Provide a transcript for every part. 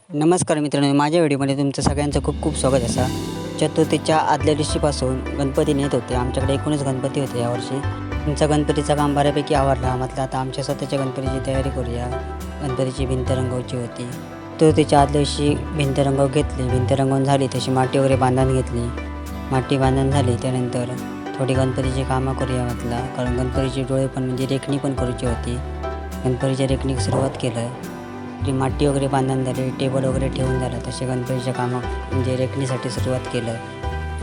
नमस्कार मित्रांनो, माझ्या व्हिडिओमध्ये तुमचं सगळ्यांचं खूप खूप स्वागत असा. चतुर्थीच्या आदल्या दिवशीपासून गणपती नेत होते. आमच्याकडे एकूणच गणपती होते यावर्षी. तुमचा गणपतीचं काम बऱ्यापैकी आवरला. म्हटलं आता आमच्या स्वतःच्या गणपतीची तयारी करूया. गणपतीची भिंत रंगवायची होती. चतुर्थीच्या आदल्या दिवशी भिंत रंगव घेतली. भिंत रंगवून झाली तशी माती वगैरे बांधून घेतली. माती बांधून झाली त्यानंतर थोडी गणपतीची कामं करूया म्हटलं, कारण गणपतीची डोळे पण म्हणजे रेखणी पण करायची होती. गणपतीच्या रेखणीक सुरुवात केलं. ती माती वगैरे बांधून झाली, टेबल वगैरे ठेवून झालं. तसे गणपतीच्या कामं म्हणजे रेखणीसाठी सुरुवात केलं.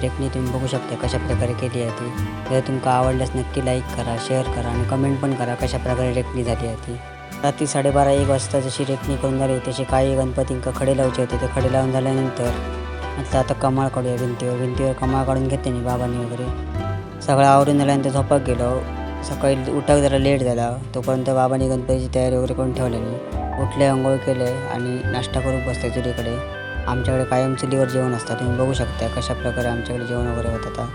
रेखणी तुम्ही बघू शकता कशा प्रकारे केली आहे ती. जर तुमका आवडल्यास नक्की लाईक करा, शेअर करा आणि कमेंट पण करा कशा प्रकारे रेखणी झाली आहे ती. रात्री 12:30-1 वाजता जशी रेखणी करून झाली तशी काही गणपतींका खडे लावचे होते. ते खडे लावून झाल्यानंतर म्हटलं आता कमाळ काढूया भिंतीवर कमाळ काढून घेते नाही बाबांनी वगैरे. सगळं आवरून झाल्यानंतर झोपाक गेलो. सकाळी उठाक जरा लेट झाला, तोपर्यंत बाबांनी गणपतीची तयारी वगैरे करून ठेवलेली. उठले, अंघोळ केले आणि नाश्ता करून बसले चुलीकडे. आमच्याकडे कायम चुलीवर जेवण असतं. तुम्ही बघू शकता कशा प्रकारे आमच्याकडे जेवण वगैरे होत आता.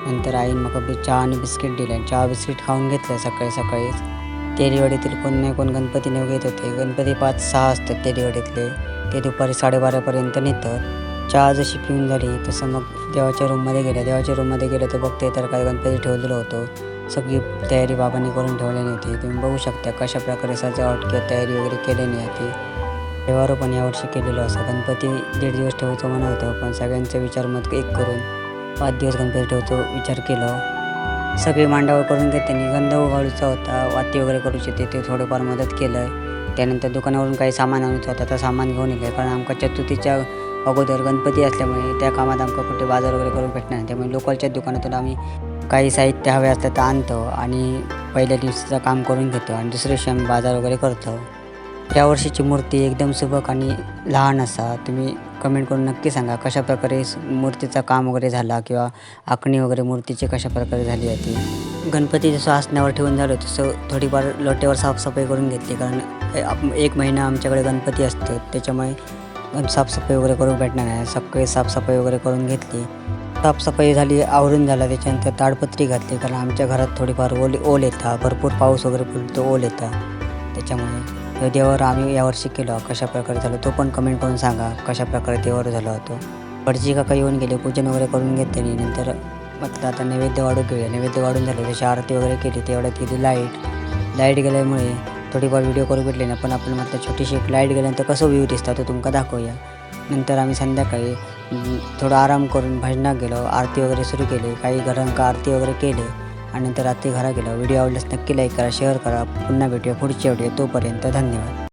नंतर आईन मग चहा आणि बिस्किट दिले. चहा बिस्किट खाऊन घेतलं सकाळीच. तेलीवाडीतील कोण नाही कोण गणपती नेऊ घेत होते. गणपती 5-6 असतात तेलीवाडीतले. ते दुपारी 12:30पर्यंत नेतात. चहा जशी पिऊन झाली तसं मग देवाच्या रूममध्ये गेलं तर बघते तर काय गणपती ठेवलेलं होतं. सगळी तयारी बाबांनी करून ठेवलेली होती. तुम्ही बघू शकता कशा प्रकारे सजावट किंवा तयारी वगैरे केलेली आहे ती. देवारो पण यावर्षी केलेलं असं. गणपती 1.5 दिवस ठेवायचं म्हणत होतं, पण सगळ्यांचा विचार मत एक करून 5 दिवस गणपती ठेवतो विचार केलं. सगळी मांडावर करून घेते. गंध उघडूचा होता, वाती वगैरे करूची होते, ते थोडंफार मदत केलं. त्यानंतर दुकानावरून काही सामान आणायचं होतं, तर सामान घेऊन येलं. कारण आमका चतुर्थीच्या अगोदर गणपती असल्यामुळे त्या कामात आमका कुठे बाजार वगैरे करून भेटणार नाही. त्यामुळे लोकलच्या दुकानातून आम्ही काही साहित्य हवे असतं तर आणतो आणि पहिल्या दिवसाचं काम करून घेतो आणि दुसऱ्या दिवशी आम्ही बाजार वगैरे करतो. यावर्षीची मूर्ती एकदम सुबक आणि लहान असा. तुम्ही कमेंट करून नक्की सांगा कशा प्रकारे मूर्तीचं काम वगैरे झाला किंवा आखणी वगैरे मूर्तीची कशा प्रकारे झाली आहे ती. गणपती जसं आसनावर ठेवून झालं तसं थोडीफार लोट्यावर साफसफाई करून घेतली, कारण 1 महिना आमच्याकडे गणपती असतो. त्याच्यामुळे साफसफाई वगैरे करून भेटणार नाही. सगळी साफसफाई वगैरे करून घेतली. साफसफाई झाली, आवरून झाला. त्याच्यानंतर ताडपत्री घातली, कारण आमच्या घरात थोडीफार ओल येतात. भरपूर पाऊस वगैरे पडतो, ओल येतात. त्याच्यामुळे देवावर आम्ही यावर्षी केलं. कशा प्रकारे झालं तो पण कमेंट करून सांगा कशा प्रकारे देवावर झाला होतो. भटजी काका येऊन गेले, पूजन वगैरे करून घेतले. नंतर म्हटलं आता नैवेद्य वाढू घेऊया. नैवेद्य वाढून झालं तशी आरती वगैरे केली. तेवढ्यात गेली लाईट गेल्यामुळे थोडीफार व्हिडिओ करू भेटले ना, पण आपण म्हटलं छोटीशी एक लाईट गेल्यानंतर कसं व्ह्यू दिसतात तो तुमका दाखवूया. नंतर आम्ही संध्याकाळी थोडा आराम करून भजनात गेलो. आरती वगैरे सुरू केली. काही घरांका आरती वगैरे केले आणि नंतर रात्री घरा गेलो. व्हिडिओ आवडल्यास नक्की लाईक करा, शेअर करा. पुन्हा भेटूया पुढच्या व्हिडिओ. तोपर्यंत धन्यवाद.